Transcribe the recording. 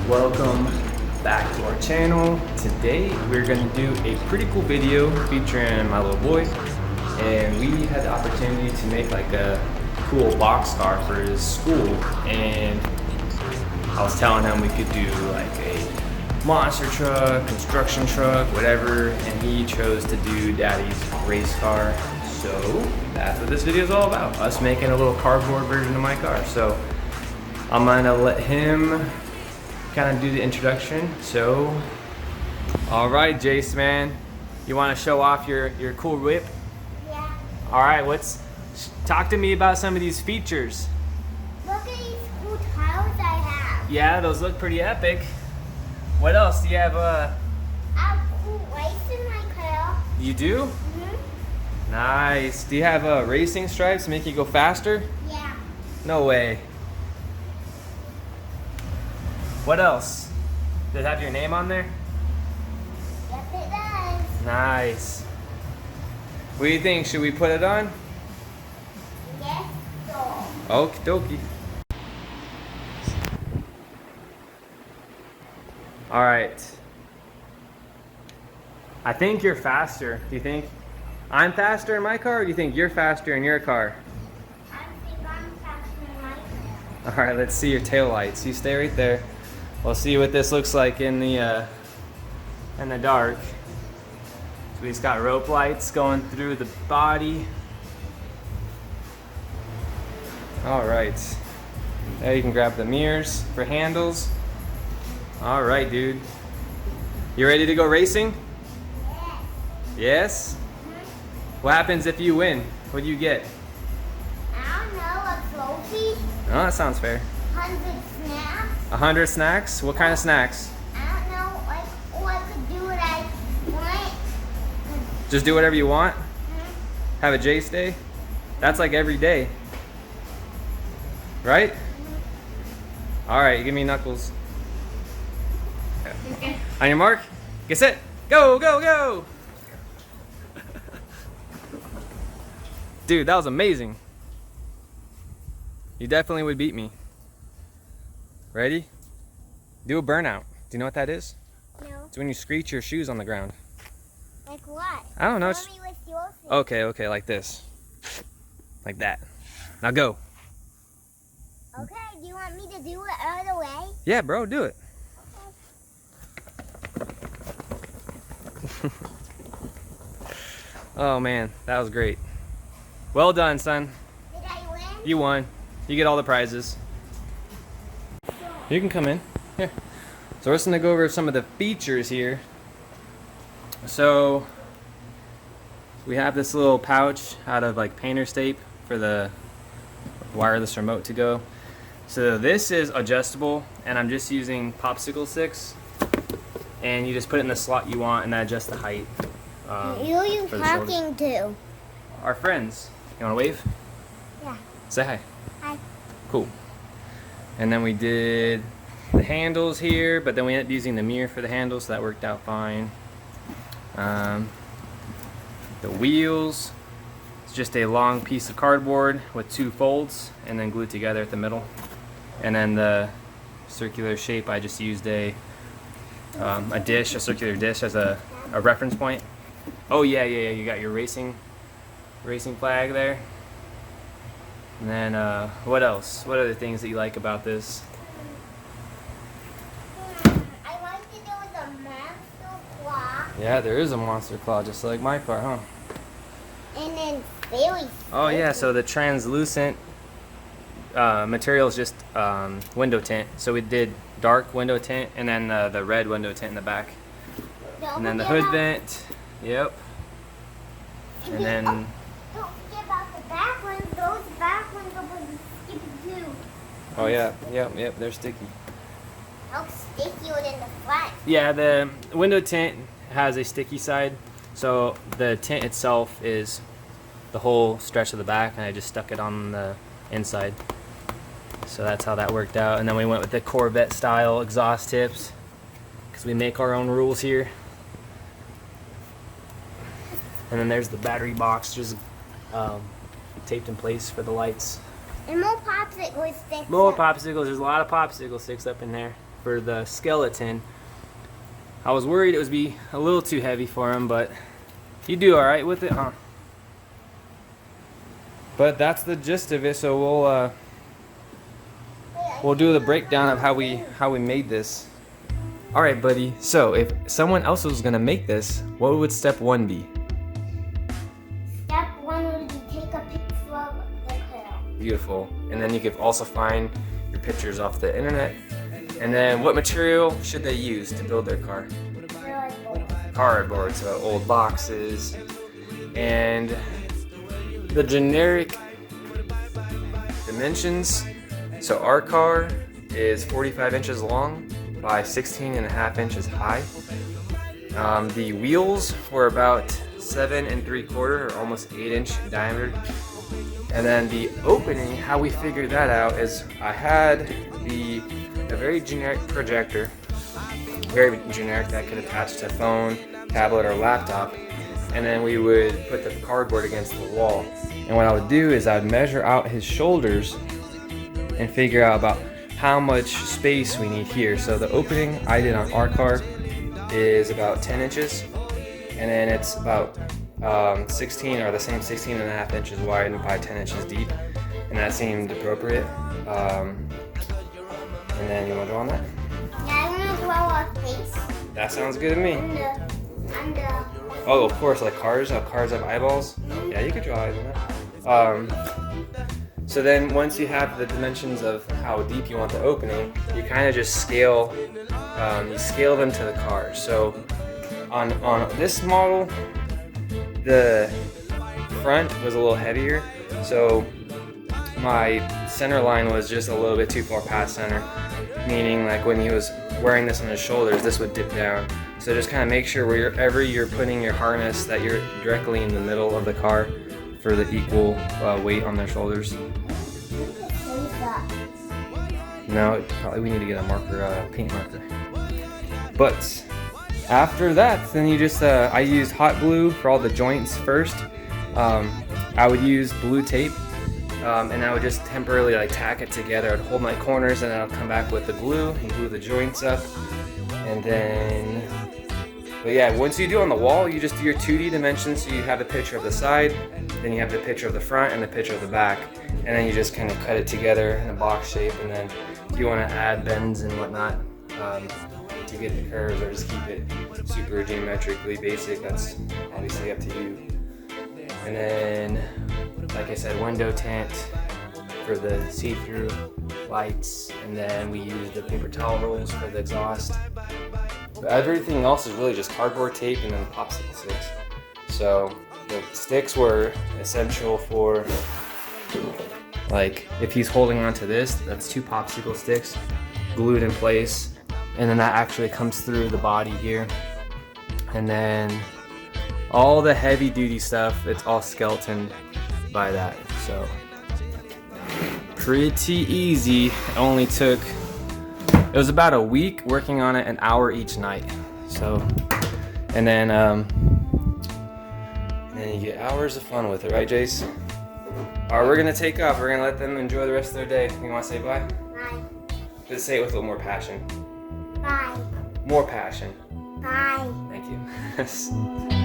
Welcome back to our channel. Today we're going to do a pretty cool video featuring my little boy, and we had the opportunity to make like a cool box car for his school, and I was telling him we could do like a monster truck, construction truck, whatever, and he chose to do daddy's race car. So that's what this video is all about, us making a little cardboard version of my car. So I'm gonna let him kind of do the introduction. So, all right, Jace, man, you want to show off your cool whip? Yeah. All right, talk to me about some of these features. Look at these cool tiles I have. Yeah, those look pretty epic. What else do you have? I have cool lights in my car. You do? Mm-hmm. Nice. Do you have racing stripes to make you go faster? Yeah. No way. What else? Does it have your name on there? Yes, it does. Nice. What do you think? Should we put it on? Yes, so. Okie dokie. All right. I think you're faster. Do you think I'm faster in my car, or do you think you're faster in your car? I think I'm faster in my car. All right, let's see your taillights. You stay right there. We'll see what this looks like in the dark. So we've got rope lights going through the body. All right. There you can grab the mirrors for handles. All right, dude. You ready to go racing? Yes. Yes? Mm-hmm. What happens if you win? What do you get? I don't know, a trophy, Oh, that sounds fair. 100 snacks. 100 snacks? What kind of snacks? I don't know, or I could do what I want. Just do whatever you want? Mm-hmm. Have a Jace day? That's like every day. Right? Mm-hmm. All right, give me knuckles. On your mark, get set, go, go, go! Dude, that was amazing. You definitely would beat me. Ready? Do a burnout. Do you know what that is? No. It's when you screech your shoes on the ground. Like what? I don't know. Show me with your feet. Okay, like this. Like that. Now go. Okay, do you want me to do it all the way? Yeah, bro, do it. Oh man, that was great. Well done, son. Did I win? You won. You get all the prizes. You can come in. Here. So we're just gonna go over some of the features here. So we have this little pouch out of like painter's tape for the wireless remote to go. So this is adjustable, and I'm just using Popsicle sticks, and you just put it in the slot you want, and that adjusts the height. Who are you for the shoulders. talking to? Our friends. You wanna wave? Yeah. Say hi. Hi. Cool. And then we did the handles here, but then we ended up using the mirror for the handles, so that worked out fine. The wheels, it's just a long piece of cardboard with two folds and then glued together at the middle. And then the circular shape, I just used a circular dish as a reference point. Oh yeah, you got your racing flag there. And then what else? What are the things that you like about this? I like to do with a monster claw. Yeah, there is a monster claw just like my car, huh? And then very Oh yeah, so the translucent material is just window tint. So we did dark window tint and then the red window tint in the back. And then the hood vent. Yep. And then don't forget about the back ones. Those back ones are sticky too. oh yeah, yep, they're sticky. How stickier than the front. Yeah, the window tint has a sticky side. So the tint itself is the whole stretch of the back, and I just stuck it on the inside. So that's how that worked out. And then we went with the Corvette style exhaust tips because we make our own rules here. And then there's the battery box just taped in place for the lights. And more popsicle sticks. More popsicles. There's a lot of popsicle sticks up in there for the skeleton. I was worried it would be a little too heavy for him, but you do all right with it, huh? But that's the gist of it. So we'll do the breakdown of how we made this. All right, buddy. So if someone else was gonna make this, what would step 1 be? Step 1 would be take a picture of the car. Beautiful. And then you could also find your pictures off the internet. And then what material should they use to build their car? Cardboard, so old boxes. And the generic dimensions. So our car is 45 inches long by 16.5 inches high. The wheels were about 7 3/4 or almost 8-inch diameter. And then the opening, how we figured that out is I had a very generic projector, very generic, that could attach to phone, tablet, or laptop. And then we would put the cardboard against the wall. And what I would do is I would measure out his shoulders and figure out about how much space we need here. So the opening I did on our car is about 10 inches. And then it's about 16 or the same 16.5 inches wide and by 10 inches deep. And that seemed appropriate. And then you want to draw on that? Yeah, I'm gonna draw a face. That sounds good to me. And Oh, of course, like cars. Cars have eyeballs. Yeah, you could draw eyes on that. So then once you have the dimensions of how deep you want the opening, you kind of just scale. You scale them to the car. So on this model, the front was a little heavier. So my center line was just a little bit too far past center, meaning like when he was wearing this on his shoulders, this would dip down. So just kind of make sure wherever you're putting your harness that you're directly in the middle of the car for the equal weight on their shoulders. No, probably we need to get a marker, paint marker. But after that, then you just, I used hot glue for all the joints first. I would use blue tape. And I would just temporarily like tack it together. I'd hold my corners and then I'll come back with the glue and glue the joints up. And then, but yeah, once you do on the wall, you just do your 2D dimensions. So you have the picture of the side, then you have the picture of the front and the picture of the back. And then you just kind of cut it together in a box shape. And then if you want to add bends and whatnot to get the curves or just keep it super geometrically basic, that's obviously up to you. And then, like I said, window tint for the see-through lights, and then we use the paper towel rolls for the exhaust. But everything else is really just cardboard tape and then popsicle sticks. So the sticks were essential for, like, if he's holding on to this, that's 2 popsicle sticks glued in place, and then that actually comes through the body here. And then all the heavy duty stuff, it's all skeletoned by that. So pretty easy. It only took, it was about a week working on it, an hour each night. So, and then you get hours of fun with it, right, Jace? All right, we're gonna take off. We're gonna let them enjoy the rest of their day. You wanna say bye? Bye. Let's say it with a little more passion. Bye. More passion. Bye. Thank you.